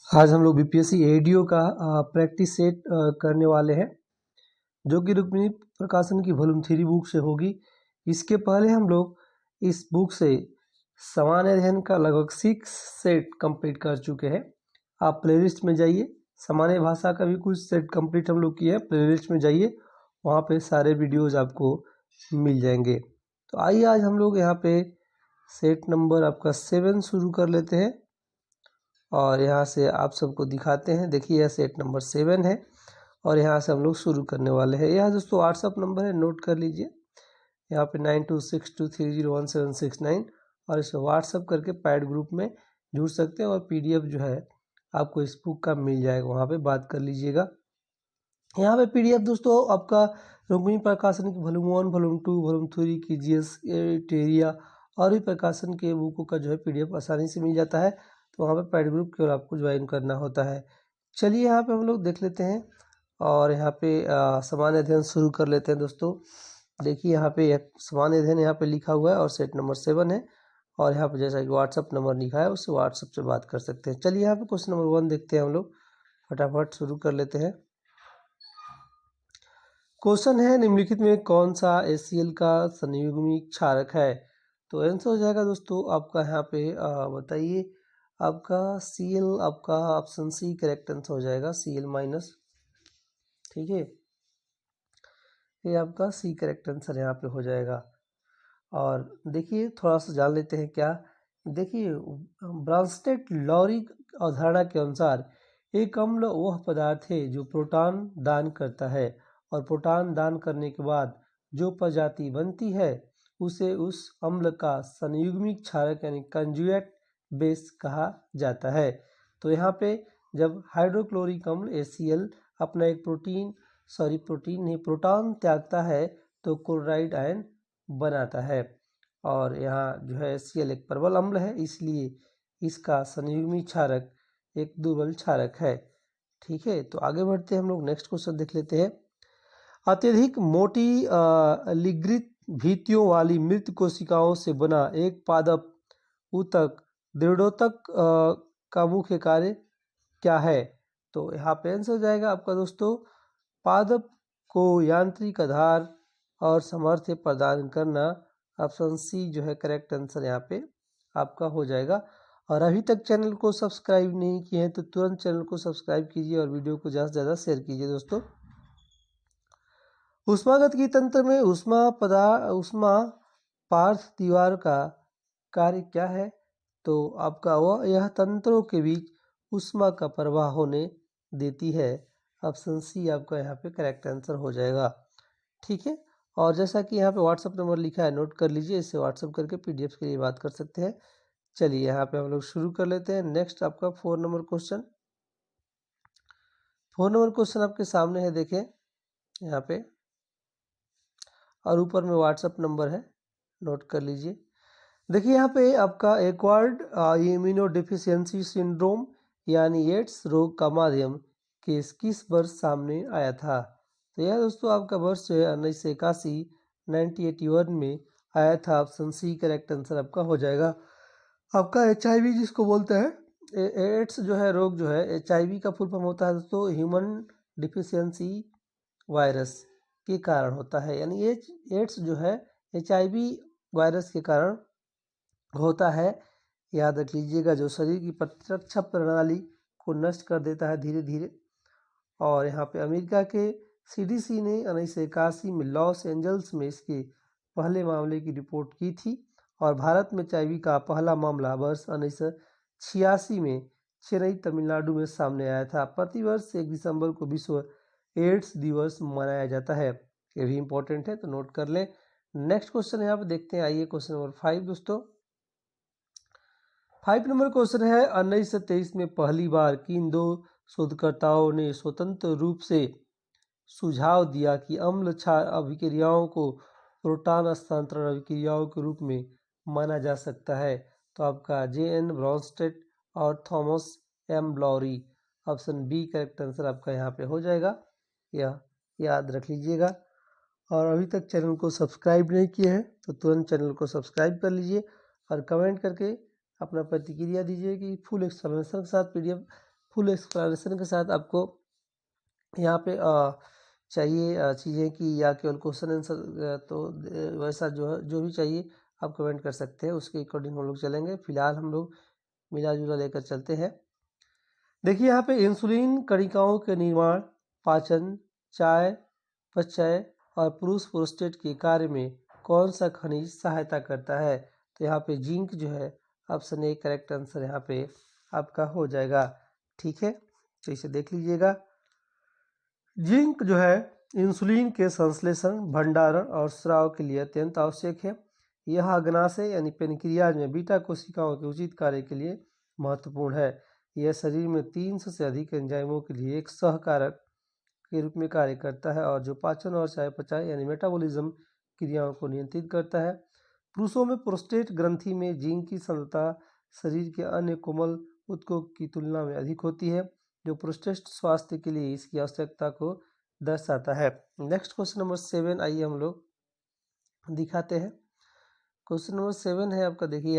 आज हम लोग बीपीएससी एडीओ का प्रैक्टिस सेट करने वाले हैं, जो कि रुक्मिणी प्रकाशन की वॉल्यूम 3 बुक से होगी। इसके पहले हम लोग इस बुक से सामान्य अध्ययन का लगभग 6 सेट कंप्लीट कर चुके हैं। आप प्लेलिस्ट में जाइए, सामान्य भाषा का भी कुछ सेट कंप्लीट हम लोग किए हैं। प्लेलिस्ट में जाइए, वहाँ पे सारे वीडियोस आपको मिल जाएंगे। तो आइए आज हम लोग यहाँ पे सेट नंबर आपका 7 शुरू कर लेते हैं और यहाँ से आप सबको दिखाते हैं। देखिए यह सेट नंबर 7 है और यहाँ से हम लोग शुरू करने वाले हैं। यह दोस्तों व्हाट्सअप नंबर है, नोट कर लीजिए। यहाँ पे 9262301769 और इसे व्हाट्सअप करके पैड ग्रुप में जुड़ सकते हैं और पीडीएफ जो है आपको इस बुक का मिल जाएगा, वहाँ पे बात कर लीजिएगा। यहाँ पे पीडीएफ दोस्तों आपका रुक्मिणी प्रकाशन की वॉल्यूम 1, वॉल्यूम 2, वॉल्यूम 3 की जीएस टेरिया और भी प्रकाशन के बुकों का जो है पीडीएफ आसानी से मिल जाता है। तो वहाँ पे पैड ग्रुप केवल आपको ज्वाइन करना होता है। चलिए यहाँ पे हम लोग देख लेते हैं और यहाँ पे सामान्य अध्ययन शुरू कर लेते हैं दोस्तों। देखिए यहाँ पे सामान्य अध्ययन यहाँ पे लिखा हुआ है और सेट नंबर 7 है और यहाँ पे जैसा कि व्हाट्सअप नंबर लिखा है उससे व्हाट्सअप से बात कर सकते हैं। चलिए यहाँ पे क्वेश्चन नंबर 1 देखते हैं, हम लोग फटाफट शुरू कर लेते हैं। क्वेश्चन है, निम्नलिखित में कौन सा HCl का संयुग्मी क्षारक है? तो आंसर हो जाएगा दोस्तों आपका यहाँ पे बताइए, आपका Cl, आपका ऑप्शन सी करेक्ट आंसर हो जाएगा, Cl माइनस। ठीक है, ये आपका सी करेक्ट आंसर यहाँ पे हो जाएगा। और देखिए थोड़ा सा जान लेते हैं क्या। देखिए ब्रांस्टेड लॉरी अवधारणा के अनुसार एक अम्ल वह पदार्थ है जो प्रोटॉन दान करता है और प्रोटॉन दान करने के बाद जो प्रजाति बनती है उसे उस अम्ल का संयुग्मी क्षारक यानी कंजुगेट बेस कहा जाता है। तो यहाँ पे जब हाइड्रोक्लोरिक अम्ल HCl अपना एक प्रोटॉन त्यागता है तो क्लोराइड आयन बनाता है और यहाँ जो है HCl एक प्रबल अम्ल है, इसलिए इसका संयुग्मी क्षारक एक दुर्बल क्षारक है। ठीक है, तो आगे बढ़ते हैं हम लोग, नेक्स्ट क्वेश्चन देख लेते हैं। अत्यधिक मोटी लिग्रित भित्तियों वाली मृत कोशिकाओं से बना एक पादप ऊतक दृढ़ोतक का मुख्य कार्य क्या है? तो यहाँ पे आंसर हो जाएगा आपका दोस्तों, पादप को यांत्रिक आधार और सामर्थ्य प्रदान करना। ऑप्शन सी जो है करेक्ट आंसर यहाँ पे आपका हो जाएगा। और अभी तक चैनल को सब्सक्राइब नहीं किए हैं तो तुरंत चैनल को सब्सक्राइब कीजिए और वीडियो को ज़्यादा से ज़्यादा शेयर कीजिए दोस्तों। ऊष्मागतिकी तंत्र में ऊष्मा पार्श्व दीवार का कार्य क्या है? तो आपका यह तंत्रों के बीच ऊष्मा का प्रवाह होने देती है। ऑप्शन सी आपका यहाँ पे करेक्ट आंसर हो जाएगा। ठीक है, और जैसा कि यहाँ पे व्हाट्सअप नंबर लिखा है, नोट कर लीजिए, इससे व्हाट्सअप करके पीडीएफ के लिए बात कर सकते हैं। चलिए यहाँ पे हम लोग शुरू कर लेते हैं। नेक्स्ट आपका 4 नंबर क्वेश्चन। 4 नंबर क्वेश्चन आपके सामने है, देखें यहाँ पे, और ऊपर में व्हाट्सअप नंबर है, नोट कर लीजिए। देखिए यहाँ पे आपका एक्वायर्ड इम्यूनो डिफिशियंसी सिंड्रोम यानी एड्स रोग का माध्यम किस वर्ष सामने आया था? तो यह दोस्तों आपका वर्ष जो है 1981 1981 में आया था। ऑप्शन सी करेक्ट आंसर आपका हो जाएगा। आपका HIV जिसको बोलते हैं, एड्स जो है रोग जो है, HIV का फुल फॉर्म होता है दोस्तों ह्यूमन डिफिशियंसी वायरस के कारण होता है, यानी एड्स जो है HIV वायरस के कारण होता है। याद रख लीजिएगा, जो शरीर की प्रतिरक्षा प्रणाली को नष्ट कर देता है धीरे धीरे। और यहाँ पे अमेरिका के CDC ने 1981 में लॉस एंजल्स में इसके पहले मामले की रिपोर्ट की थी और भारत में HIV का पहला मामला वर्ष 1986 में चेन्नई तमिलनाडु में सामने आया था। प्रतिवर्ष 1 दिसंबर को विश्व एड्स दिवस मनाया जाता है। ये भी इंपॉर्टेंट है, तो नोट कर लें। नेक्स्ट क्वेश्चन यहाँ पे देखते हैं, आइए क्वेश्चन नंबर 5 दोस्तों। 5 नंबर क्वेश्चन है, 1923 में पहली बार किन दो शोधकर्ताओं ने स्वतंत्र रूप से सुझाव दिया कि अम्ल क्षार अभिक्रियाओं को प्रोटॉन स्थानांतरण अभिक्रियाओं के रूप में माना जा सकता है? तो आपका JN ब्रॉन्स्टेड और Thomas M Lowry. Option B correct answer आपका यहाँ पे हो जाएगा, यह याद रख लीजिएगा। और अभी तक चैनल को सब्सक्राइब नहीं किए हैं तो तुरंत चैनल को सब्सक्राइब कर लीजिए और कमेंट करके अपना प्रतिक्रिया दीजिए कि फुल एक्सप्लेनेशन के साथ PDF फुल एक्सप्लेनेशन के साथ आपको यहाँ पे चाहिए चीज़ें कि या केवल क्वेश्चन आंसर, तो वैसा जो है जो भी चाहिए आप कमेंट कर सकते हैं, उसके अकॉर्डिंग हम लोग चलेंगे। फिलहाल हम लोग मिला जुला लेकर चलते हैं। देखिए यहाँ पे इंसुलिन कणिकाओं के निर्माण, पाचन, चयापचय और पुरुष प्रोस्टेट के कार्य में कौन सा खनिज सहायता करता है? तो यहाँ पे जिंक जो है ऑप्शन ए करेक्ट आंसर यहाँ पे आपका हो जाएगा। ठीक है, तो इसे देख लीजिएगा। जिंक जो है इंसुलिन के संश्लेषण, भंडारण और स्राव के लिए अत्यंत आवश्यक है। यह अग्नाशय यानी पेनक्रियाज में बीटा कोशिकाओं के उचित कार्य के लिए महत्वपूर्ण है। यह शरीर में 300 से अधिक एंजाइमों के लिए एक सहकारक के रूप में कार्य करता है और जो पाचन और चयापचय यानी मेटाबॉलिज्म क्रियाओं को नियंत्रित करता है। पुरुषों में प्रोस्टेट ग्रंथि में जिंक की सांद्रता शरीर के अन्य कोमल ऊतकों की तुलना में अधिक होती है, जो प्रोस्टेट स्वास्थ्य के लिए इसकी आवश्यकता को दर्शाता है। नेक्स्ट क्वेश्चन नंबर 7 आइए हम लोग दिखाते हैं। क्वेश्चन नंबर 7 है आपका, देखिए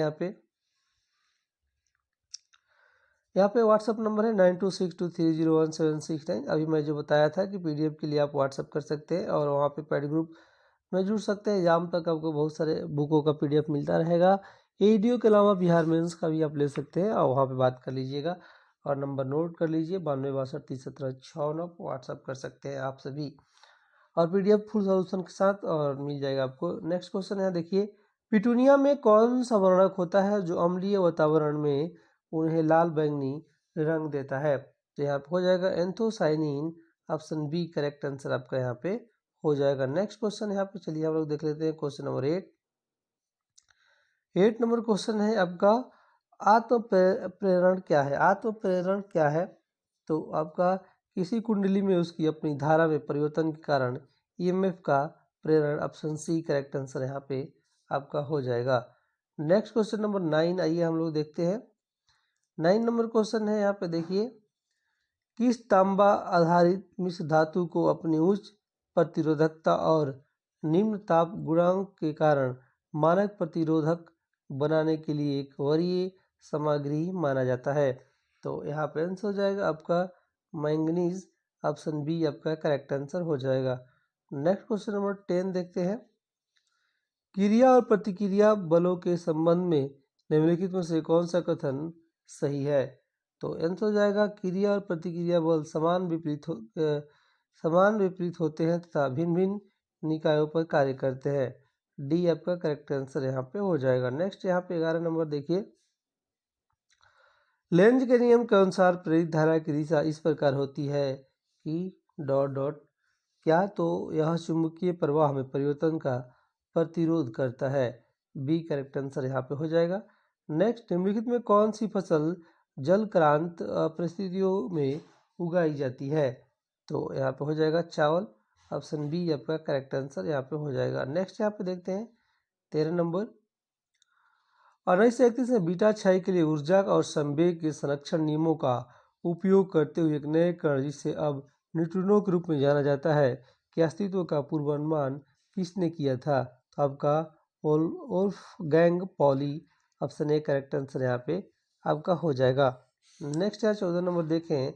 यहाँ पे व्हाट्सअप नंबर है 9262301769। अभी मैं जो बताया था कि PDF के लिए आप व्हाट्सअप कर सकते हैं और वहाँ पे पेड ग्रुप में जुड़ सकते हैं। एग्जाम तक आपको बहुत सारे बुकों का PDF मिलता रहेगा। ADO के अलावा बिहार मेंस का भी आप ले सकते हैं और वहाँ पे बात कर लीजिएगा। और नंबर नोट कर लीजिए 9262301769 व्हाट्सअप कर सकते हैं आप सभी, और PDF फुल सोल्यूशन के साथ और मिल जाएगा आपको। नेक्स्ट क्वेश्चन है, देखिए पिटूनिया में कौन सा वर्णक होता है जो अम्लीय वातावरण में उन्हें लाल बैंगनी रंग देता है? तो यहाँ पे हो जाएगा anthocyanin, option B correct answer आपका यहाँ पे हो जाएगा। नेक्स्ट क्वेश्चन यहाँ पे चलिए हम लोग देख लेते हैं क्वेश्चन नंबर 8 नंबर क्वेश्चन है आपका, आत्म प्रेरण क्या है? आत्म प्रेरण क्या है? तो आपका किसी कुंडली में उसकी अपनी धारा में परिवर्तन के कारण EMF का प्रेरण, ऑप्शन सी करेक्ट आंसर यहाँ पे आपका हो जाएगा। नेक्स्ट क्वेश्चन नंबर 9 आइए हम लोग देखते हैं। 9 नंबर क्वेश्चन है यहाँ पे, देखिए किस तांबा आधारित मिश्र धातु को अपनी उच्च प्रतिरोधकता और निम्न ताप गुणांक के कारण मानक प्रतिरोधक बनाने के लिए एक वरीय सामग्री माना जाता है? तो यहाँ पे आंसर हो जाएगा आपका मैंगनीज, ऑप्शन बी आपका करेक्ट आंसर हो जाएगा। नेक्स्ट क्वेश्चन नंबर 10 देखते हैं। क्रिया और प्रतिक्रिया बलों के संबंध में निम्नलिखित में से कौन सा कथन सही है? तो आंसर हो जाएगा क्रिया और प्रतिक्रिया बल समान विपरीत होते हैं तथा भिन्न भिन्न निकायों पर कार्य करते हैं। डी आपका करेक्ट आंसर यहाँ पे हो जाएगा। नेक्स्ट यहाँ पे 11 नंबर देखिए, लेंज के नियम के अनुसार प्रेरित धारा की दिशा इस प्रकार होती है कि डॉट डॉट क्या? तो यह चुंबकीय प्रवाह में परिवर्तन का प्रतिरोध करता है। बी करेक्ट आंसर यहाँ पे हो जाएगा। नेक्स्ट, निम्नलिखित में कौन सी फसल जलक्रांत परिस्थितियों में उगाई जाती है? तो यहाँ पे हो जाएगा चावल, ऑप्शन बी आपका करेक्ट आंसर यहाँ पे हो जाएगा। नेक्स्ट यहाँ पे देखते हैं 13 नंबर, 1931 में बीटा क्षय के लिए ऊर्जा और संवेग के संरक्षण नियमों का उपयोग करते हुए एक नए कण जिसे अब न्यूट्रिनो के रूप में जाना जाता है के अस्तित्व का पूर्वानुमान किसने किया था? तो आपका Wolfgang poly, option A correct answer यहाँ पे आपका हो जाएगा। नेक्स्ट है 14 नंबर देखें,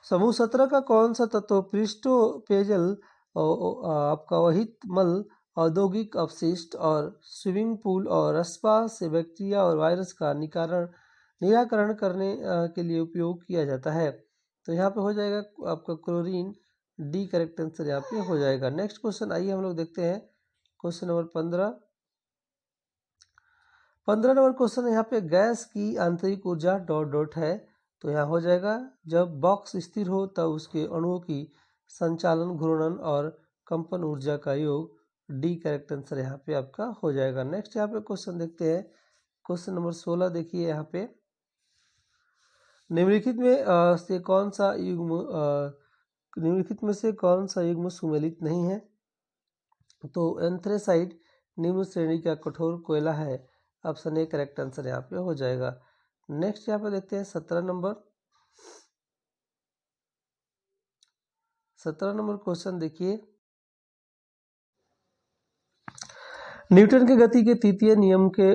समूह 17 का कौन सा तत्व पृष्ठो पेयजल आपका वहित मल, औद्योगिक अपशिष्ट और स्विमिंग पूल और रस्पा से बैक्टीरिया और वायरस का निराकरण करने के लिए उपयोग किया जाता है? तो यहाँ पे हो जाएगा आपका क्लोरीन, डी करेक्ट आंसर यहाँ पे हो जाएगा। नेक्स्ट क्वेश्चन आइए हम लोग देखते हैं क्वेश्चन नंबर 15 नंबर क्वेश्चन यहाँ पे गैस की आंतरिक ऊर्जा डॉट डॉट है। तो यहाँ हो जाएगा जब बॉक्स स्थिर हो तब उसके अणुओं की संचालन, घूर्णन और कंपन ऊर्जा का योग, डी करेक्ट आंसर यहाँ पे आपका हो जाएगा। नेक्स्ट यहाँ पे क्वेश्चन देखते हैं क्वेश्चन नंबर 16 देखिए यहाँ पे, निम्नलिखित में से कौन सा युग्म निम्नलिखित में से कौन सा युग्म सुमेलित नहीं है? तो एंथ्रेसाइट निम्न श्रेणी का कठोर कोयला है, ऑप्शन ए करेक्ट आंसर यहाँ पे हो जाएगा। नेक्स्ट यहाँ पे देखते हैं 17 नंबर क्वेश्चन देखिए, न्यूटन के गति के तृतीय नियम के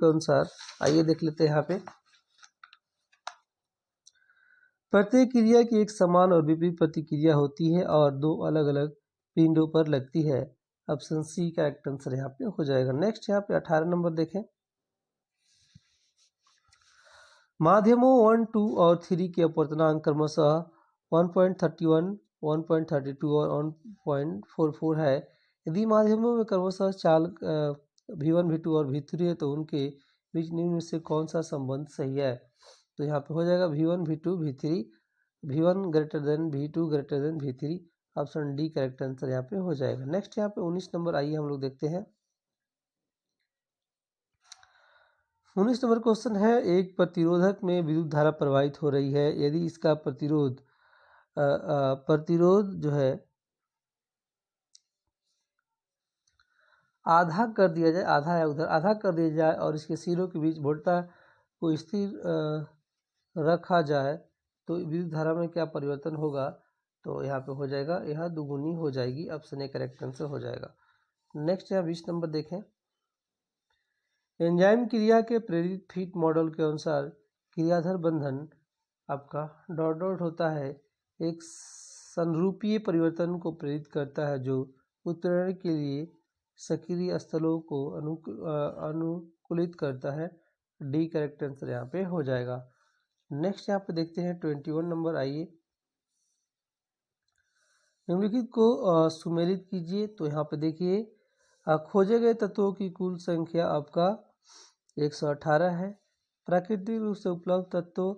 अनुसार आइए देख लेते हैं यहाँ पे। प्रत्येक क्रिया की एक समान और विपरीत प्रतिक्रिया होती है और दो अलग अलग पिंडों पर लगती है। ऑप्शन सी का करेक्ट आंसर यहाँ पे हो जाएगा। नेक्स्ट यहाँ पे 18 नंबर देखें। माध्यमों 1, 2 और 3 के अपवर्तनांक क्रमशः 1.31, 1.32 और 1.44 है। यदि माध्यमों में क्रमशः चाल V1, V2 और V3 है तो उनके बीच निम्न में से कौन सा संबंध सही है? तो यहाँ पे हो जाएगा V1, V2, V3, V1 greater than V2 greater than V3। Option D correct answer यहाँ पे हो जाएगा। नेक्स्ट यहाँ पे 19 नंबर आइए हम लोग देखते हैं। 19 नंबर क्वेश्चन है, एक प्रतिरोधक में विद्युत धारा प्रवाहित हो रही है। यदि इसका प्रतिरोध जो है आधा कर दिया जाए, आधा है उधर, आधा कर दिया जाए और इसके सिरों के बीच वोल्टता को स्थिर रखा जाए तो विद्युत धारा में क्या परिवर्तन होगा? तो यहाँ पे हो जाएगा, यह दुगुनी हो जाएगी। ऑप्शन ए करेक्ट आंसर हो जाएगा। नेक्स्ट यहाँ 20 नंबर देखें। एंजाइम क्रिया के प्रेरित फीट मॉडल के अनुसार क्रियाधार बंधन आपका डॉट डॉट होता है, एक संरूपीय परिवर्तन को प्रेरित करता है जो उत्प्रेरण के लिए सक्रिय स्थलों को अनुकूलित करता है। डी करेक्ट आंसर यहाँ पे हो जाएगा। नेक्स्ट यहाँ पे देखते हैं 21 नंबर आइए। निम्नलिखित को सुमेलित कीजिए। तो यहाँ पे देखिए, खोजे गए तत्वों की कुल संख्या आपका 118 है। प्राकृतिक रूप से उपलब्ध तत्व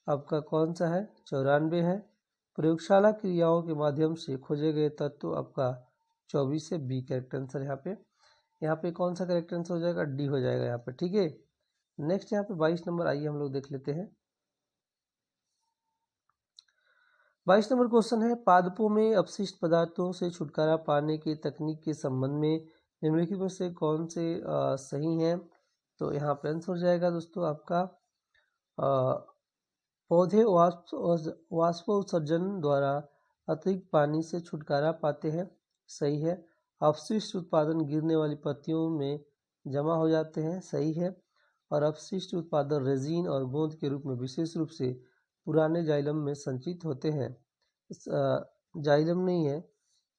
आपका कौन सा है? 94 है। प्रयोगशाला क्रियाओं के माध्यम से खोजे गए तत्व आपका 24 है। बी करेक्ट आंसर यहाँ पे कौन सा करेक्ट आंसर हो जाएगा? डी हो जाएगा यहाँ पे, ठीक है। नेक्स्ट यहाँ पे 22 नंबर आइए हम लोग देख लेते हैं। 22 नंबर क्वेश्चन है, पादपों में अपशिष्ट पदार्थों से छुटकारा पाने की तकनीक के संबंध में निम्नलिखित में से कौन से सही हैं? तो यहाँ पे आंसर हो जाएगा दोस्तों आपका पौधे वाष्पोत्सर्जन द्वारा अतिरिक्त पानी से छुटकारा पाते हैं, सही है। अपशिष्ट उत्पादन गिरने वाली पत्तियों में जमा हो जाते हैं, सही है। और अपशिष्ट उत्पादन रेजिन और गोंद के रूप में विशेष रूप से पुराने जाइलम में संचित होते हैं। जाइलम नहीं है,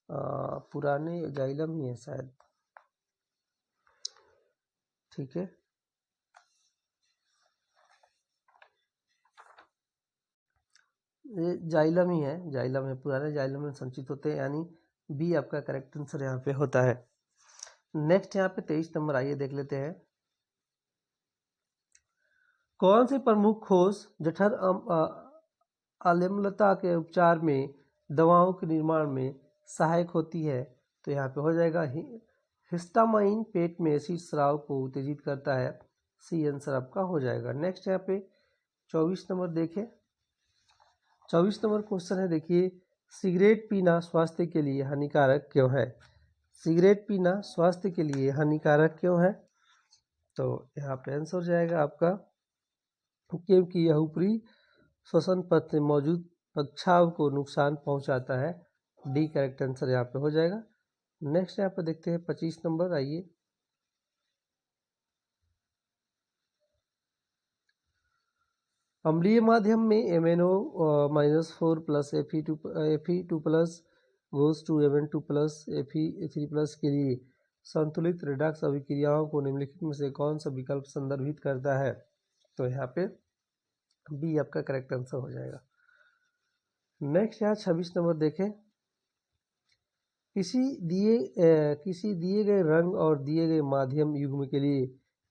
पुराने जाइलम ही है शायद, ठीक है। ये जाइलम ही है, जाइलम है, पुराने जाइलम में संचित होते हैं, यानी बी आपका करेक्ट आंसर यहाँ पे होता है। नेक्स्ट यहाँ पे 23 नंबर आइए देख लेते हैं। कौन सी प्रमुख खोज जठर अम्लता के उपचार में दवाओं के निर्माण में सहायक होती है? तो यहाँ पे हो जाएगा हिस्टामाइन पेट में एसिड स्राव को उत्तेजित करता है। सी आंसर आपका हो जाएगा। नेक्स्ट यहाँ पे 24 नंबर देखें। 24 नंबर क्वेश्चन है, देखिए, सिगरेट पीना स्वास्थ्य के लिए हानिकारक क्यों है? सिगरेट पीना स्वास्थ्य के लिए हानिकारक क्यों है? तो यहाँ पे आंसर हो जाएगा आपका, क्योंकि यह ऊपरी श्वसन पथ में मौजूद पक्षाव को नुकसान पहुंचाता है। डी करेक्ट आंसर यहाँ पे हो जाएगा। नेक्स्ट यहाँ पे देखते हैं 25 नंबर आइए। अम्लीय माध्यम में MnO-4 plus Fe2 plus goes to Mn2 plus Fe3 plus के लिए संतुलित रिडक्स अभिक्रियाओं को निम्नलिखित में से कौन सा विकल्प संदर्भित करता है? तो यहाँ पे बी आपका करेक्ट आंसर हो जाएगा। नेक्स्ट यहाँ 26 नंबर देखें। किसी दिए गए रंग और दिए गए माध्यम युग्म के लिए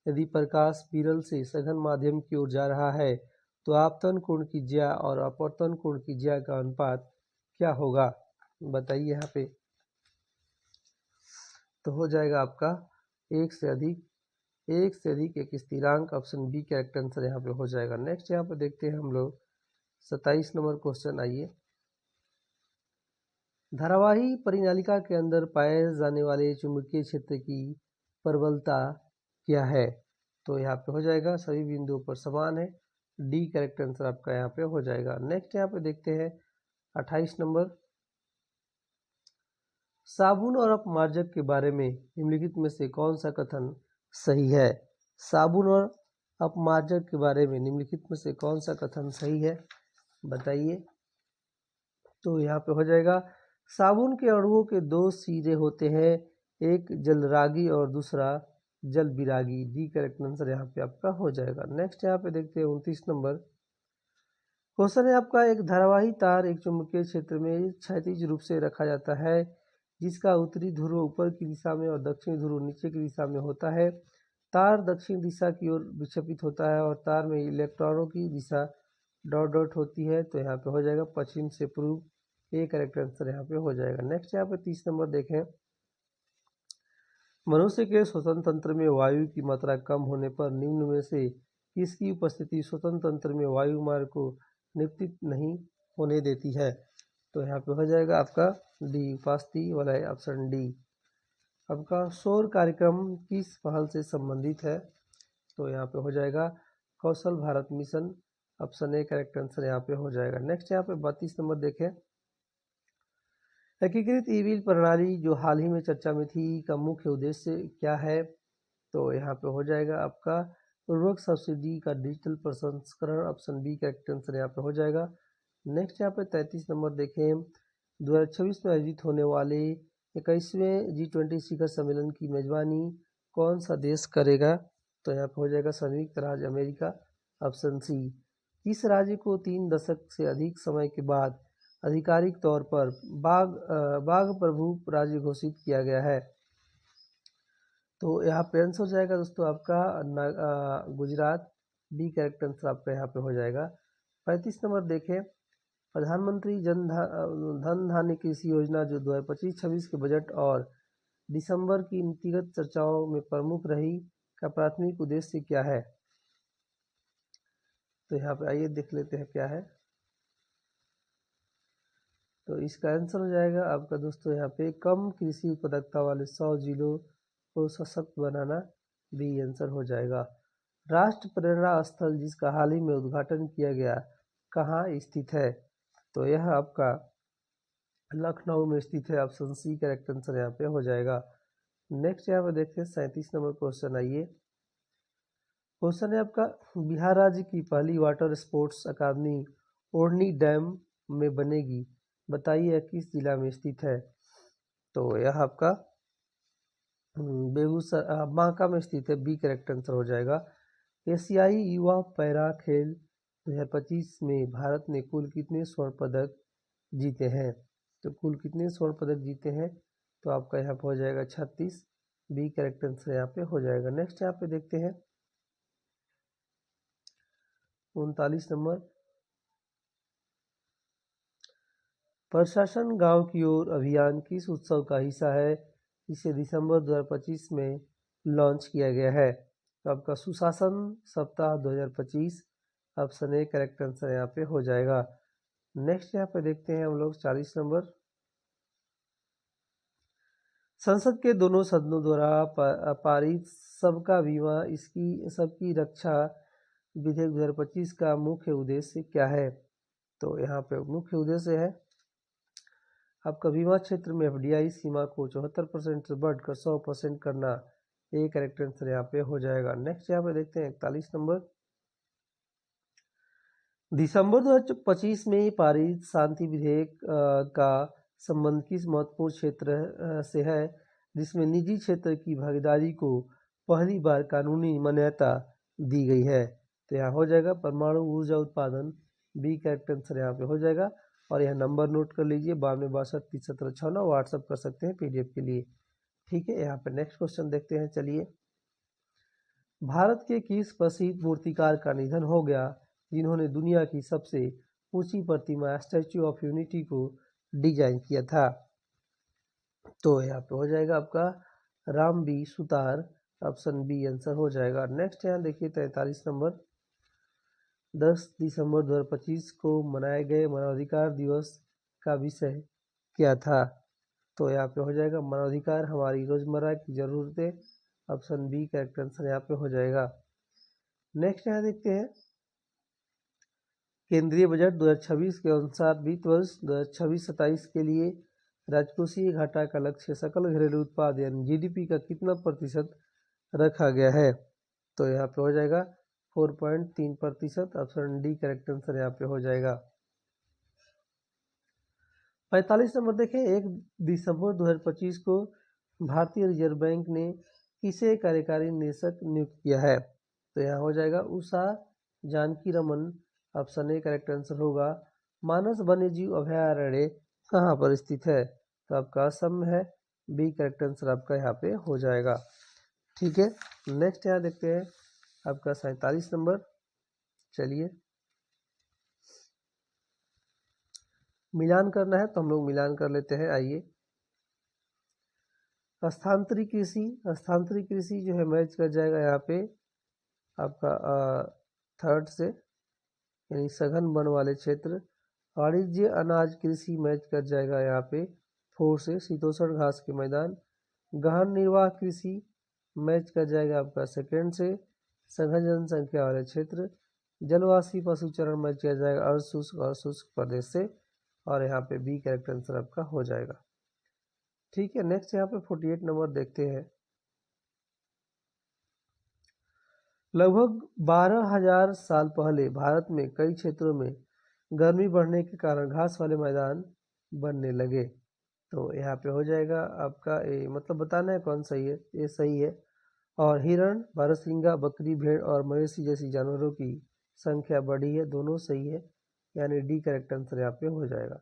यदि प्रकाश विरल से सघन माध्यम की ओर जा रहा है तो आपतन कोण की ज्या और अपवर्तन कोण की ज्या का अनुपात क्या होगा? बताइए यहाँ पे। तो हो जाएगा आपका एक से अधिक एक स्थिरांक। ऑप्शन बी करेक्ट आंसर यहाँ पे हो जाएगा। नेक्स्ट यहाँ पे देखते हैं हम लोग 27 नंबर क्वेश्चन आइए। धारावाही परिनालिका के अंदर पाए जाने वाले चुंबकीय क्षेत्र की प्रबलता क्या है? तो यहाँ पे हो जाएगा सभी बिंदुओं पर समान है। डी करेक्ट आंसर आपका यहाँ पे हो जाएगा। नेक्स्ट यहाँ पे देखते हैं 28 नंबर। साबुन और अपमार्जक के बारे में निम्नलिखित में से कौन सा कथन सही है? साबुन और अपमार्जक के बारे में निम्नलिखित में से कौन सा कथन सही है, बताइए। तो यहाँ पे हो जाएगा, साबुन के अणुओं के दो सिरे होते हैं, एक जलरागी और दूसरा जल विरागी। डी करेक्ट आंसर यहाँ पे आपका हो जाएगा। नेक्स्ट यहाँ पे देखते हैं 29 नंबर क्वेश्चन है आपका, एक धारावाही तार एक चुंबकीय क्षेत्र में क्षैतिज रूप से रखा जाता है, जिसका उत्तरी ध्रुव ऊपर की दिशा में और दक्षिणी ध्रुव नीचे की दिशा में होता है। तार दक्षिण दिशा की ओर विक्षेपित होता है और तार में इलेक्ट्रॉनों की दिशा डॉट डॉट होती है। तो यहाँ पे हो जाएगा पश्चिम से पूर्व, ए करेक्ट आंसर यहाँ पे हो जाएगा। नेक्स्ट यहाँ पे 30 नंबर देखें, मनुष्य के श्वसन तंत्र में वायु की मात्रा कम होने पर निम्न में से किसकी उपस्थिति श्वसन तंत्र में वायु मार्ग को निपतित नहीं होने देती है? तो यहाँ पे हो जाएगा आपका डी, उपस्थिति वाला है ऑप्शन डी। आपका शोर कार्यक्रम किस पहल से संबंधित है? तो यहाँ पे हो जाएगा Kaushal Bharat mission, option A correct answer यहाँ पे हो जाएगा। नेक्स्ट यहाँ पे 32 नंबर देखें, एकीकृत ई बिल प्रणाली जो हाल ही में चर्चा में थी का मुख्य उद्देश्य क्या है? तो यहाँ पे हो जाएगा आपका उर्वरक सब्सिडी का डिजिटल प्रसंस्करण, ऑप्शन बी करेक्ट आंसर यहाँ पे हो जाएगा। नेक्स्ट यहाँ पे 33 नंबर देखें, 2026 में आयोजित होने वाले 21वें G20 शिखर सम्मेलन की मेजबानी कौन सा देश करेगा? तो यहाँ पे हो जाएगा संयुक्त राज्य अमेरिका, ऑप्शन सी। किस राज्य को 3 दशक से अधिक समय के बाद आधिकारिक तौर पर बाघ प्रभु राज्य घोषित किया गया है? तो यहाँ पे आंसर हो जाएगा दोस्तों आपका गुजरात, डी करेक्ट आंसर आपका यहाँ पे हो जाएगा। 35 नंबर देखें, प्रधानमंत्री धन धान्य कृषि योजना जो 2025-26 के बजट और दिसंबर की नीतिगत चर्चाओं में प्रमुख रही का प्राथमिक उद्देश्य क्या है? तो यहाँ पे आइए देख लेते हैं क्या है। तो इसका आंसर हो जाएगा आपका दोस्तों यहाँ पे कम कृषि उत्पादकता वाले 100 जिलों को सशक्त बनाना, बी आंसर हो जाएगा। राष्ट्र प्रेरणा स्थल जिसका हाल ही में उद्घाटन किया गया कहाँ स्थित है? तो यह आपका लखनऊ में स्थित है, ऑप्शन सी करेक्ट आंसर यहाँ पे हो जाएगा। नेक्स्ट यहाँ पे देखते हैं 37 नंबर क्वेश्चन। आइए, क्वेश्चन है आपका, बिहार राज्य की पहली वाटर स्पोर्ट्स अकादमी ओढ़नी डैम में बनेगी, बताइए किस जिला में स्थित है? तो यह आपका बेगूसराय बांका में स्थित है, बी करेक्ट आंसर हो जाएगा। एशियाई युवा पैरा खेल 2025 में भारत ने कुल कितने स्वर्ण पदक जीते हैं? तो कुल कितने स्वर्ण पदक जीते हैं? तो आपका यहाँ पे हो जाएगा 36, बी करेक्ट आंसर यहाँ पे हो जाएगा। नेक्स्ट यहाँ पे देखते हैं 39 नंबर, प्रशासन गांव की ओर अभियान किस उत्सव का हिस्सा है जिसे दिसंबर 2025 में लॉन्च किया गया है? तो आपका सुशासन सप्ताह 2025, ऑप्शन ए करेक्ट आंसर यहाँ पे हो जाएगा। नेक्स्ट यहाँ पे देखते हैं हम लोग 40 नंबर, संसद के दोनों सदनों द्वारा पारित सबका बीमा इसकी सबकी रक्षा विधेयक 2025 का मुख्य उद्देश्य क्या है? तो यहाँ पे मुख्य उद्देश्य है आपका बीमा क्षेत्र में एफडीआई सीमा को 74% से बढ़कर 100% करना, ए करेक्ट आंसर यहाँ पे हो जाएगा। नेक्स्ट यहाँ पे देखते हैं 41 नंबर, दिसंबर 2025 में पारित शांति विधेयक का संबंध किस महत्वपूर्ण क्षेत्र से है जिसमें निजी क्षेत्र की भागीदारी को पहली बार कानूनी मान्यता दी गई है? तो यहाँ हो जाएगा परमाणु ऊर्जा उत्पादन, बी करेक्ट आंसर यहाँ पे हो जाएगा। और यह नंबर नोट कर लीजिए 9262301756, व्हाट्सअप कर सकते हैं पीडीएफ के लिए, ठीक है। यहाँ पे नेक्स्ट क्वेश्चन देखते हैं, चलिए। भारत के किस प्रसिद्ध मूर्तिकार का निधन हो गया जिन्होंने दुनिया की सबसे ऊंची प्रतिमा स्टैच्यू ऑफ यूनिटी को डिजाइन किया था? तो यहाँ पे हो जाएगा आपका Ram B Sutar, option B answer हो जाएगा। नेक्स्ट यहाँ देखिए 43 नंबर, 10 दिसंबर 2025 को मनाए गए मानवाधिकार दिवस का विषय क्या था? तो यहाँ पे हो जाएगा मानवाधिकार हमारी रोजमर्रा की जरूरतें, ऑप्शन बी करेक्ट आंसर यहाँ पे हो जाएगा। नेक्स्ट यहाँ देखते हैं केंद्रीय बजट 2026 के अनुसार वित्त वर्ष 2026-27 के लिए राजकोषीय घाटा का लक्ष्य सकल घरेलू उत्पाद यानी जीडीपी का कितना प्रतिशत रखा गया है? तो यहाँ पे हो जाएगा 4.3%। ऑप्शन डी करेक्ट आंसर यहाँ पे हो जाएगा। 45 नंबर देखें, 1 दिसंबर 2025 को भारतीय रिजर्व बैंक ने किसे कार्यकारी निदेशक नियुक्त किया है? तो यहाँ हो जाएगा Usha Janaki Raman. Option A correct answer होगा। मानस वन्यजीव अभयारण्य कहाँ पर स्थित है? तो आपका असम में है। बी करेक्ट आंसर आपका यहाँ पे हो जाएगा। ठीक है, नेक्स्ट यहाँ देखते हैं आपका 47 नंबर। चलिए, मिलान करना है तो हम लोग मिलान कर लेते हैं। आइए, स्थानांतरित कृषि जो है मैच कर जाएगा यहाँ पे आपका थर्ड से, यानी सघन वन वाले क्षेत्र। वाणिज्य अनाज कृषि मैच कर जाएगा यहाँ पे 4 से, शीतोष्ण घास के मैदान। गहन निर्वाह कृषि मैच कर जाएगा आपका सेकेंड से, सघन जनसंख्या वाले क्षेत्र। जलवासी पशुचरण मैच किया जाएगा अर्धशुष्क और शुष्क प्रदेश से, और यहाँ पे बी करेक्ट आंसर आपका हो जाएगा। ठीक है, नेक्स्ट यहाँ पे 48 नंबर देखते हैं। लगभग 12,000 साल पहले भारत में कई क्षेत्रों में गर्मी बढ़ने के कारण घास वाले मैदान बनने लगे। तो यहाँ पे हो जाएगा आपका ए, मतलब बताना है कौन सही है। ये सही है। और हिरण, बारहसिंगा, बकरी, भेड़ और मवेशी जैसी जानवरों की संख्या बढ़ी है, दोनों सही है, यानी डी करेक्ट आंसर यहाँ पे हो जाएगा।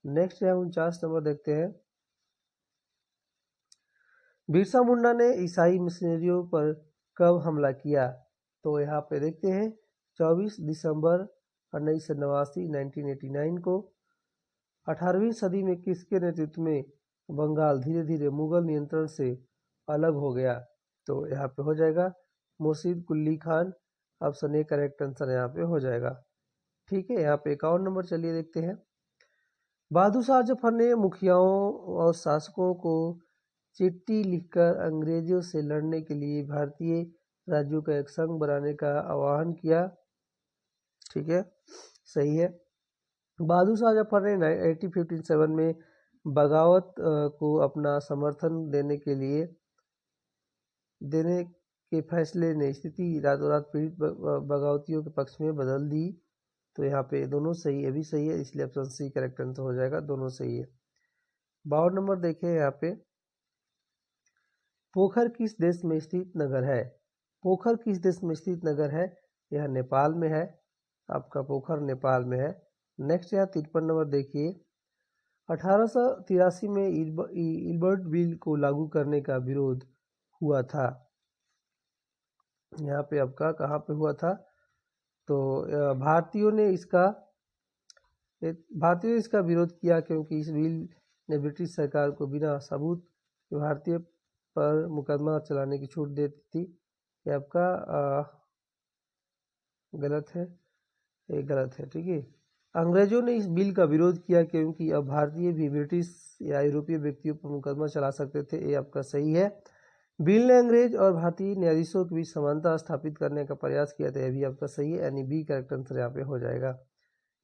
नेक्स्ट है 49 नंबर देखते हैं। बिरसा मुंडा ने ईसाई मिशनरियों पर कब हमला किया? तो यहाँ पे देखते हैं 24 दिसंबर 1989 1989 को। 18वीं सदी में किसके नेतृत्व में बंगाल धीरे धीरे मुगल नियंत्रण से अलग हो गया? तो यहाँ पे हो जाएगा Murshid Quli Khan. Option A correct answer यहाँ पे हो जाएगा। ठीक है, यहाँ पे 51 नंबर चलिए देखते हैं। बहादुर शाह जफर ने मुखियाओं और शासकों को चिट्ठी लिखकर अंग्रेजों से लड़ने के लिए भारतीय राज्यों का एक संघ बनाने का आह्वान किया। ठीक है, सही है। बहादुर शाह जफर ने 1857 में बगावत को अपना समर्थन देने के फैसले ने स्थिति रातों रात पीड़ित बगावतियों के पक्ष में बदल दी। तो यहाँ पे दोनों सही है, भी सही है, इसलिए ऑप्शन सी करेक्ट आंसर हो जाएगा, दोनों सही है। 52 नंबर देखें यहाँ पे। पोखर किस देश में स्थित नगर है? पोखर किस देश में स्थित नगर है? यह नेपाल में है। आपका पोखर नेपाल में है। नेक्स्ट यहाँ 53 नंबर देखिए। 1883 में इल्बर्ट बिल को लागू करने का विरोध हुआ था। यहाँ पे आपका कहाँ पे हुआ था? तो भारतीयों ने इसका विरोध किया क्योंकि इस बिल ने ब्रिटिश सरकार को बिना सबूत भारतीय पर मुकदमा चलाने की छूट देती थी। ये आपका गलत है, ये गलत है। ठीक है, अंग्रेजों ने इस बिल का विरोध किया क्योंकि अब भारतीय भी ब्रिटिश या यूरोपीय व्यक्तियों पर मुकदमा चला सकते थे। ये आपका सही है। बिल ने अंग्रेज और भारतीय न्यायाधीशों के बीच समानता स्थापित करने का प्रयास किया था। यह भी आपका सही है, यानी बी करेक्ट आंसर यहाँ पे हो जाएगा।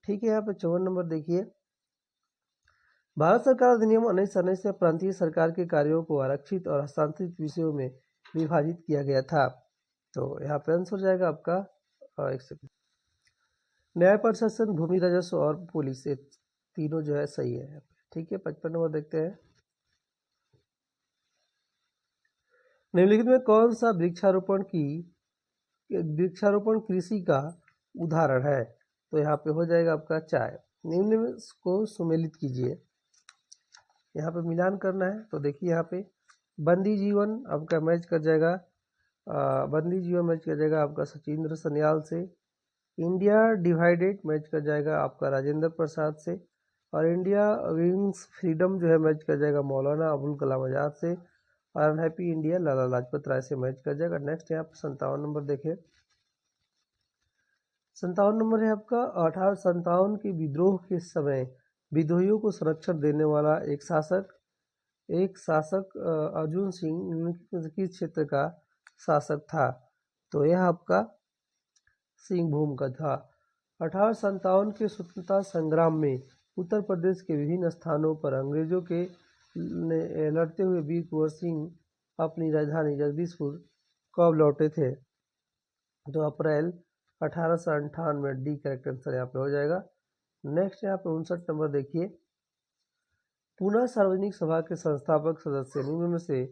ठीक है, यहाँ पे 54 नंबर देखिए। भारत सरकार अधिनियम 1919 में प्रांतीय सरकार के कार्यों को आरक्षित और हस्तांतरित विषयों में विभाजित किया गया था। तो यहाँ पे आंसर हो जाएगा आपका एक सेकंड, न्याय प्रशासन, भूमि राजस्व और पुलिस, ये तीनों जो है सही है। ठीक है, 55 नंबर देखते हैं। निम्नलिखित में कौन सा वृक्षारोपण कृषि का उदाहरण है? तो यहाँ पे हो जाएगा आपका चाय। निम्न में को सुमेलित कीजिए। यहाँ पे मिलान करना है तो देखिए यहाँ पे बंदी जीवन आपका मैच कर जाएगा, आपका सचिंद्र सन्याल से। इंडिया डिवाइडेड मैच कर जाएगा आपका राजेंद्र प्रसाद से। और इंडिया विंग्स फ्रीडम जो है मैच कर जाएगा मौलाना अबुल कलाम आजाद से। और अनहैप्पी इंडिया लाला लाजपत राय से मैच कर जाएगा। नेक्स्ट यहाँ पे 57 नंबर देखें। 57 नंबर है आपका 1857 के विद्रोह के समय विद्रोहियों को संरक्षण देने वाला एक शासक अर्जुन सिंह किस क्षेत्र का शासक था? तो यह आपका सिंहभूम का था। 1857 के स्वतंत्रता संग्राम में उत्तर प्रदेश के विभिन्न स्थानों पर अंग्रेजों के लड़ते हुए वीर कुंवर सिंह अपनी राजधानी जगदीशपुर कब लौटे थे? तो अप्रैल 1858 में। डी करेक्ट आंसर यहाँ पे हो जाएगा। नेक्स्ट यहाँ पे 59 नंबर देखिए, पुनः सार्वजनिक सभा के संस्थापक सदस्य निम्न में से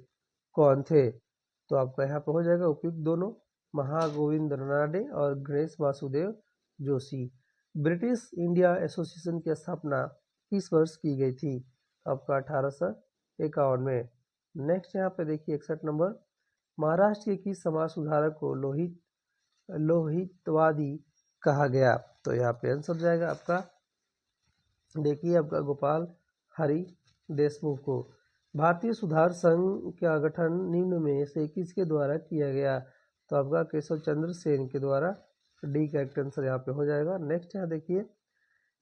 कौन थे? तो आपका यहाँ पे हो जाएगा उपयुक्त दोनों, महागोविंद रानडे और Ganesh Vasudev Joshi. British India association की स्थापना किस वर्ष की गई थी? आपका 1851 में। नेक्स्ट यहाँ पे देखिए 61 नंबर, महाराष्ट्र के किस समाज सुधारक को लोहितवादी कहा गया? तो यहाँ पे आंसर जाएगा आपका, देखिए आपका गोपाल हरि देशमुख को। भारतीय सुधार संघ का गठन निम्न में से किसके द्वारा किया गया? तो आपका केशव चंद्र सेन के द्वारा। डी करेक्ट आंसर यहाँ पे हो जाएगा। नेक्स्ट यहाँ देखिए,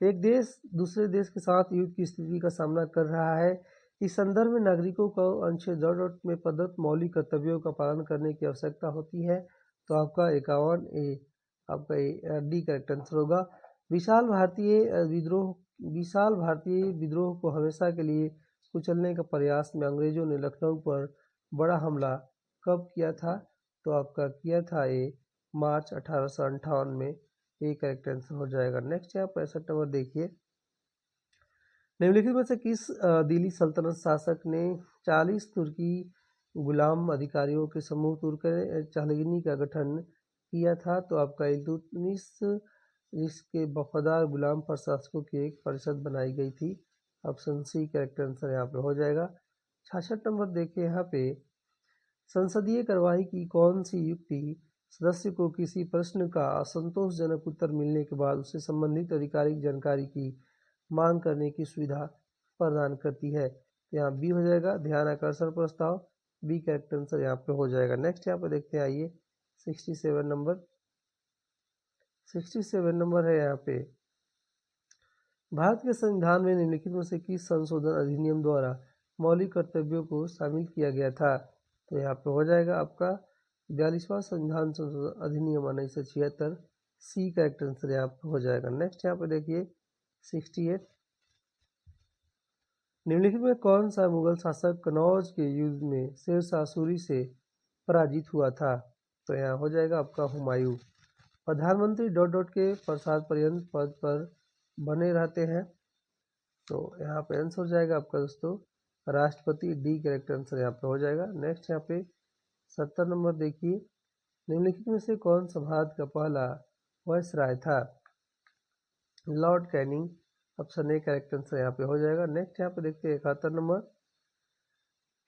एक देश दूसरे देश के साथ युद्ध की स्थिति का सामना कर रहा है, इस संदर्भ में नागरिकों को अनुच्छेद 2 में प्रदत्त मौलिक कर्तव्यों का पालन करने की आवश्यकता होती है। तो आपका 51 ए आपका डी करेक्ट आंसर होगा। विशाल भारतीय विद्रोह को हमेशा के लिए कुचलने का प्रयास में अंग्रेजों ने लखनऊ पर बड़ा हमला कब किया था? तो आपका किया था ये मार्च 1858 में। ये करेक्ट आंसर हो जाएगा। नेक्स्ट यहाँ 65 नंबर देखिए, निम्नलिखित में से किस दिल्ली सल्तनत शासक ने 40 तुर्की गुलाम अधिकारियों के समूह तुर्क चाहगिनी का गठन किया था? तो आपका इल्तुतमिश, जिसके वफादार गुलाम प्रशासकों की एक परिषद बनाई गई थी। ऑप्शन सी करेक्ट आंसर यहाँ पे हो जाएगा। 66 नंबर देखिए यहाँ पे, संसदीय कार्यवाही की कौन सी युक्ति सदस्य को किसी प्रश्न का असंतोषजनक उत्तर मिलने के बाद उससे संबंधित आधिकारिक जानकारी की मांग करने की सुविधा प्रदान करती है? यहाँ बी हो जाएगा, ध्यान आकर्षण प्रस्ताव। बी करेक्ट आंसर यहाँ पे हो जाएगा। नेक्स्ट यहाँ पे देखते हैं, आइए 67 नंबर है यहाँ पे, भारत के संविधान में निम्नलिखित में से किस संशोधन अधिनियम द्वारा मौलिक कर्तव्यों को शामिल किया गया था? तो यहाँ पे हो जाएगा आपका 42वां संविधान संशोधन अधिनियम 1976। सी करेक्ट आंसर यहाँ पे हो जाएगा। नेक्स्ट यहाँ पे देखिए 68, निम्नलिखित में कौन सा मुगल शासक कनौज के युद्ध में शेरशाह सूरी से पराजित हुआ था? तो यहाँ हो जाएगा आपका हुमायूं। प्रधानमंत्री के प्रसाद पर्यंत पद पर बने रहते हैं? तो यहाँ पे आंसर हो जाएगा आपका दोस्तों राष्ट्रपति। डी करेक्ट आंसर यहाँ पे हो जाएगा। नेक्स्ट यहाँ पे 70 नंबर देखिए, निम्नलिखित में से कौन सा भारत का पहला वायसराय था? Lord Canning. Option A correct answer यहाँ पे हो जाएगा। नेक्स्ट यहाँ पे देखते हैं 71 नंबर,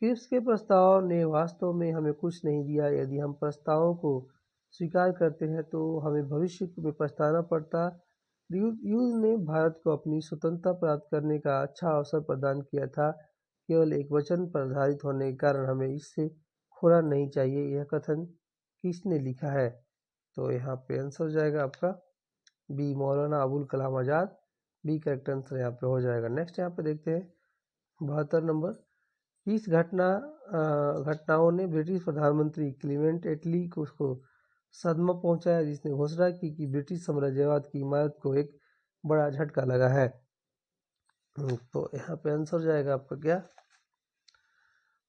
क्रिप्स के प्रस्ताव ने वास्तव में हमें कुछ नहीं दिया, यदि हम प्रस्तावों को स्वीकार करते हैं तो हमें भविष्य में पछताना पड़ता। युद्ध ने भारत को अपनी स्वतंत्रता प्राप्त करने का अच्छा अवसर प्रदान किया था, केवल एक वचन पर आधारित होने के कारण हमें इससे खोना नहीं चाहिए। यह कथन किसने लिखा है? तो यहाँ पे आंसर हो जाएगा आपका B, Maulana Abul Kalam Azad. B correct answer यहाँ पे हो जाएगा। नेक्स्ट यहाँ पे देखते हैं 72 नंबर, किस घटनाओं ने ब्रिटिश प्रधानमंत्री क्लीमेंट एटली को सदमा पहुंचाया, जिसने घोषणा की कि ब्रिटिश साम्राज्यवाद की इमारत को एक बड़ा झटका लगा है? तो यहाँ पे आंसर जाएगा आपका क्या,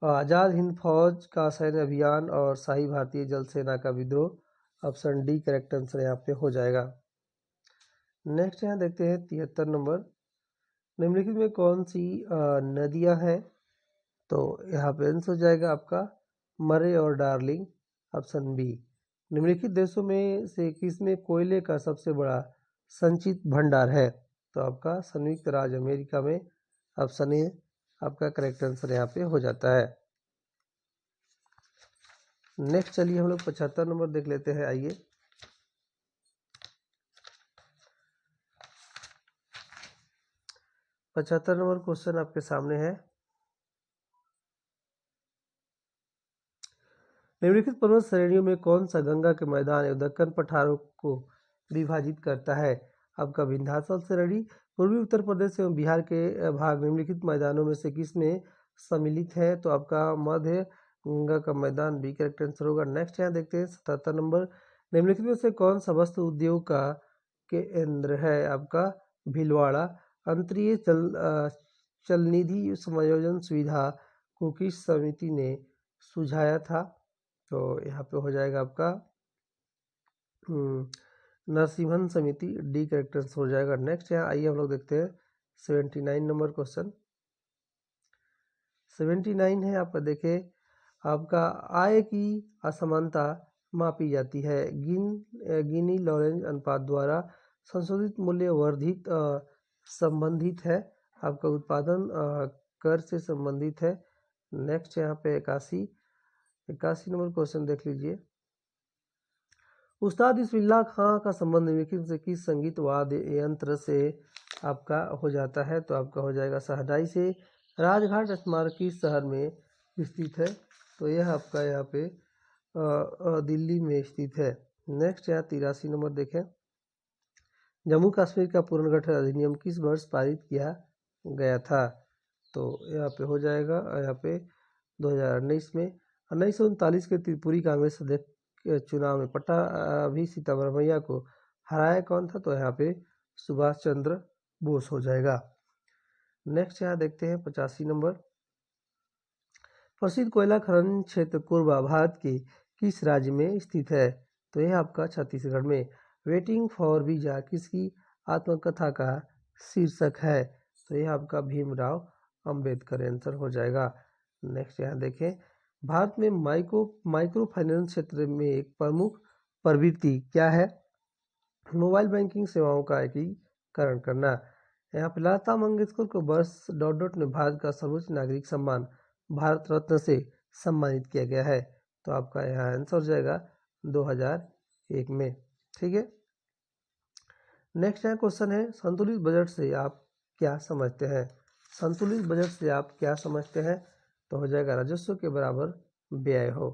आज़ाद हिंद फौज का सैन्य अभियान और शाही भारतीय जल सेना का विद्रोह। ऑप्शन डी करेक्ट आंसर यहाँ पे हो जाएगा। नेक्स्ट यहाँ देखते हैं 73 नंबर, निम्नलिखित में कौन सी नदियाँ हैं? तो यहाँ पे आंसर हो जाएगा आपका मरे और डार्लिंग। Option B. निम्नलिखित देशों में से किसमें कोयले का सबसे बड़ा संचित भंडार है? तो आपका संयुक्त राज्य अमेरिका में। ऑप्शन ए आपका करेक्ट आंसर यहाँ पे हो जाता है। नेक्स्ट चलिए हम लोग 75 नंबर देख लेते हैं, आइए 75 नंबर क्वेश्चन आपके सामने है, निम्नलिखित पर्वत श्रेणियों में कौन सा गंगा के मैदान एवं दक्कन पठारों को विभाजित करता है? आपका विंध्याचल श्रेणी। पूर्वी उत्तर प्रदेश एवं बिहार के भाग निम्नलिखित मैदानों में से किसमें सम्मिलित है? तो आपका मध्य गंगा का मैदान। बी करेक्ट आंसर होगा। नेक्स्ट यहाँ देखते हैं 77 नंबर, निम्नलिखित में से कौन सा वस्त्र उद्योग का केंद्र है? आपका भीलवाड़ा। अंतरीय चल निधि समायोजन सुविधा को किस समिति ने सुझाया था? तो यहाँ पे हो जाएगा आपका नरसिम्हन समिति, डी करेक्ट आंसर हो जाएगा। नेक्स्ट यहाँ आइए हम लोग देखते हैं 79 नंबर क्वेश्चन। 79 है आपका, देखे आपका आय की असमानता मापी जाती है गिनी लॉरेंज अनुपात द्वारा। संशोधित मूल्य वर्धित संबंधित है, आपका उत्पादन कर से संबंधित है। नेक्स्ट यहाँ पे 81 नंबर क्वेश्चन देख लीजिए। उस्ताद बिस्मिल्लाह खां का संबंध निम्नलिखित से किस संगीत वाद्य यंत्र से आपका हो जाता है? तो आपका हो जाएगा शहनाई से। राजघाट स्मारक किस शहर में स्थित है? तो यह आपका यहाँ पे दिल्ली में स्थित है। नेक्स्ट यहाँ 83 नंबर देखें। जम्मू कश्मीर का पुनर्गठन अधिनियम किस वर्ष पारित किया गया था? तो यहाँ पे हो जाएगा यहाँ पे 2019 में। 1939 के त्रिपुरी कांग्रेस अध्यक्ष चुनाव में पट्टाभी सीतारमैया को हराया कौन था? तो यहाँ पे सुभाष चंद्र बोस हो जाएगा। नेक्स्ट यहाँ देखते हैं 85 नंबर। प्रसिद्ध कोयला खनन क्षेत्र कोरबा भारत के किस राज्य में स्थित है? तो यह आपका छत्तीसगढ़ में। वेटिंग फॉर वीजा किसकी आत्मकथा का शीर्षक है? तो यह आपका भीमराव अंबेडकर आंसर हो जाएगा। नेक्स्ट यहाँ देखें। भारत में माइक्रो फाइनेंस क्षेत्र में एक प्रमुख प्रवृत्ति क्या है? मोबाइल बैंकिंग सेवाओं का एकीकरण करना। यहाँ पे लता मंगेशकर को वर्ष ... में भारत का सर्वोच्च नागरिक सम्मान भारत रत्न से सम्मानित किया गया है। तो आपका यहाँ आंसर हो जाएगा 2001 में। ठीक है। नेक्स्ट यहाँ क्वेश्चन है संतुलित बजट से आप क्या समझते हैं? संतुलित बजट से आप क्या समझते हैं? तो हो जाएगा राजस्व के बराबर व्यय हो।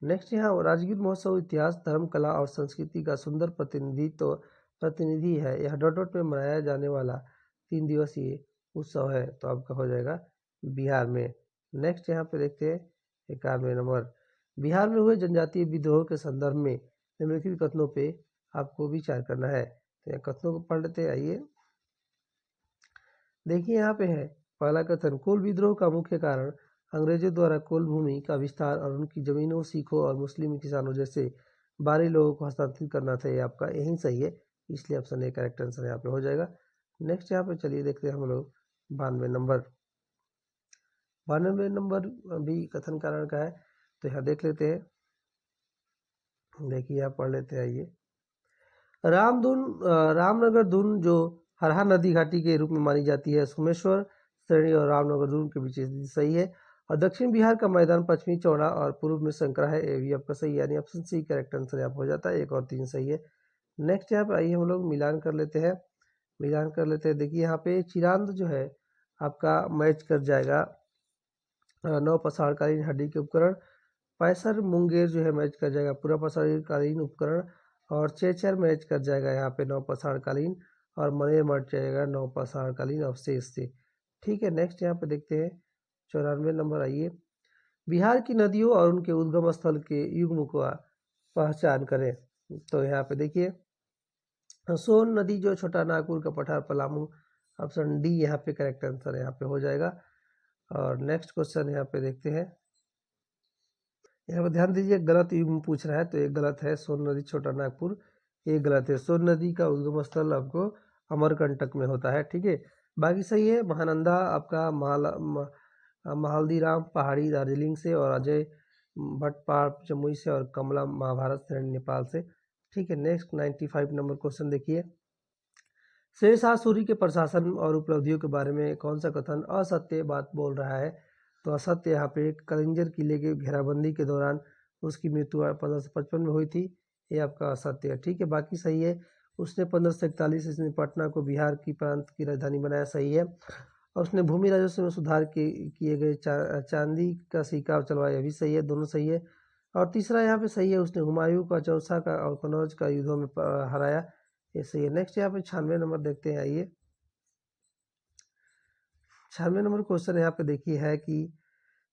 नेक्स्ट यहाँ राजगीर महोत्सव इतिहास, धर्म, कला और संस्कृति का सुंदर प्रतिनिधि है। यह ... में मनाया जाने वाला 3 दिवसीय उत्सव है। तो आपका हो जाएगा बिहार में। नेक्स्ट यहाँ पे देखते हैं 91 नंबर। बिहार में हुए जनजातीय विद्रोह के संदर्भ में निम्नलिखित कथनों पे आपको विचार करना है। तो कथनों को पढ़ लेते हैं, आइए देखिए। यहाँ पे है पहला कथन, कोल विद्रोह का मुख्य कारण अंग्रेजों द्वारा कोल भूमि का विस्तार और उनकी जमीनों, सिखों और मुस्लिम किसानों जैसे बाहरी लोगों को हस्तांतरित करना था। ये आपका यही सही है, इसलिए ऑप्शन ए करेक्ट आंसर यहाँ पे हो जाएगा। नेक्स्ट यहाँ पे चलिए देखते हैं हम लोग 92 नंबर। 92 नंबर भी कथन कारण का है, तो यहाँ देख लेते हैं। देखिए यहाँ पढ़ लेते हैं, आइए। रामनगर धुन जो हरहा नदी घाटी के रूप में मानी जाती है, सोमेश्वर श्रेणी और रामनगर धुन के बीच स्थिति सही है। और दक्षिण बिहार का मैदान पश्चिमी चौड़ा और पूर्व में संकरा है, ये भी आपका सही है, यानी ऑप्शन सी करेक्ट आंसर यहाँ हो जाता है। 1 और 3 सही है। नेक्स्ट यहाँ पे आइए हम लोग मिलान कर लेते हैं। देखिए यहाँ पे चिरांद जो है आपका मैच कर जाएगा 9 पसारकालीन हड्डी के उपकरण। पैसर मुंगेर जो है मैच कर जाएगा पूरा पसारकालीन उपकरण। और चेचर मैच कर जाएगा यहाँ पे 9 पसारकालीन, और मनेर मैच जाएगा 9 पसारकालीन अवशेष से। ठीक है। नेक्स्ट यहाँ पे देखते हैं 94 नंबर, आइए। बिहार की नदियों और उनके उद्गम स्थल के युग्म का पहचान करें। तो यहाँ पे देखिए सोन नदी जो छोटा नागपुर का पठार पलामू, ऑप्शन डी यहाँ पे करेक्ट आंसर यहाँ पे हो जाएगा। और नेक्स्ट क्वेश्चन यहाँ पे देखते हैं। यहाँ पे ध्यान दीजिए गलत युग्म पूछ रहा है, तो एक गलत है सोन नदी छोटा नागपुर, एक गलत है। सोन नदी का उद्गम स्थल आपको अमरकंटक में होता है। ठीक है, बाकी सही है। महानंदा आपका महाल्दीराम पहाड़ी दार्जिलिंग से, और अजय भट्टपाड़ जमुई से, और कमला महाभारत श्रेणी नेपाल से। ठीक है। नेक्स्ट 95 नंबर क्वेश्चन देखिए। शेरशाह सूरी के प्रशासन और उपलब्धियों के बारे में कौन सा कथन असत्य बात बोल रहा है? तो असत्य यहाँ पे कलिंजर किले के घेराबंदी के दौरान उसकी मृत्यु 1555 में हुई थी, ये आपका असत्य है। ठीक है, बाकी सही है। उसने 1541 ईस्वी पटना को बिहार की प्रांत की राजधानी बनाया, सही है। और उसने भूमि राजस्व में सुधार किए गए चांदी का सिक्का चलवाया, भी सही है, दोनों सही है। और तीसरा यहाँ पे सही है, उसने हुमायूं का चौसा का और कनौज का युद्धों में हराया, ये सही है। नेक्स्ट यहाँ पे 96 नंबर देखते हैं, आइए। 96 नंबर क्वेश्चन यहाँ पे देखिए है कि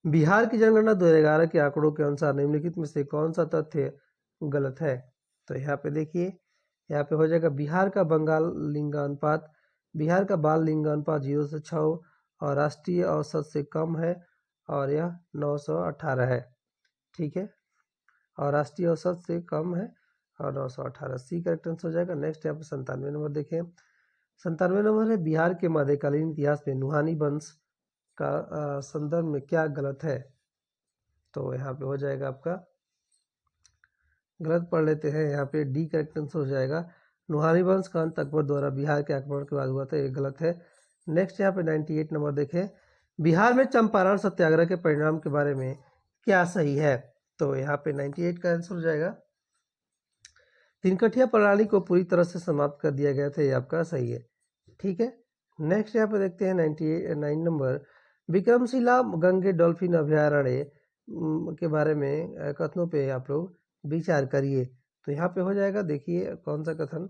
बिहार की जनगणना 2011 के आंकड़ों के अनुसार निम्नलिखित में से कौन सा तथ्य गलत है? तो यहाँ पे देखिए, यहाँ पे हो जाएगा बिहार का बंगाल लिंगानुपात बिहार का बाल लिंग अनुपात 0 से 6 और राष्ट्रीय औसत से कम है और यह 918 है। ठीक है, और राष्ट्रीय औसत से कम है और 918, सी करेक्ट आंसर हो जाएगा। नेक्स्ट यहाँ पे 97 नंबर देखें। 97 नंबर है, बिहार के मध्यकालीन इतिहास में नुहानी वंश का संदर्भ में क्या गलत है। तो यहाँ पे हो जाएगा आपका, गलत पढ़ लेते हैं, यहाँ पे डी करेक्ट आंसर हो जाएगा। नुहानी वंश का अंत अकबर द्वारा बिहार के आक्रमण के बाद हुआ था, ये गलत है। नेक्स्ट यहाँ पे 98 नंबर देखें। बिहार में चंपारण सत्याग्रह के परिणाम के बारे में क्या सही है। तो यहाँ पे 98 का आंसर हो जाएगा, तिनकठिया प्रणाली को पूरी तरह से समाप्त कर दिया गया था, ये आपका सही है। ठीक है, नेक्स्ट यहाँ पे देखते हैं 99 नंबर। विक्रमशिला गंगे डॉल्फिन अभयारण्य के बारे में कथनों पे आप लोग विचार करिए। तो यहाँ पे हो जाएगा, देखिए कौन सा कथन।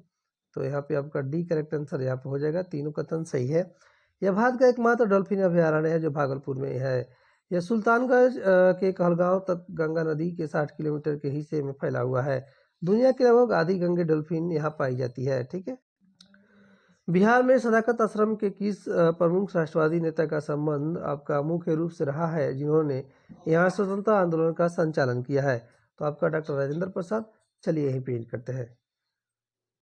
तो यहाँ पे आपका डी करेक्ट आंसर यहाँ पे हो जाएगा, तीनों कथन सही है। यह भारत का एकमात्र डॉल्फिन अभयारण्य है जो भागलपुर में है। यह सुल्तानगंज के कहलगांव तक गंगा नदी के 60 किलोमीटर के हिस्से में फैला हुआ है। दुनिया के लगभग आधी गंगे डॉल्फिन यहाँ पाई जाती है। ठीक है, बिहार में सदाकत आश्रम के किस प्रमुख राष्ट्रवादी नेता का संबंध आपका मुख्य रूप से रहा है जिन्होंने यहाँ स्वतंत्रता आंदोलन का संचालन किया है। तो आपका डॉक्टर राजेंद्र प्रसाद। चलिए यहीं पे एंड करते हैं।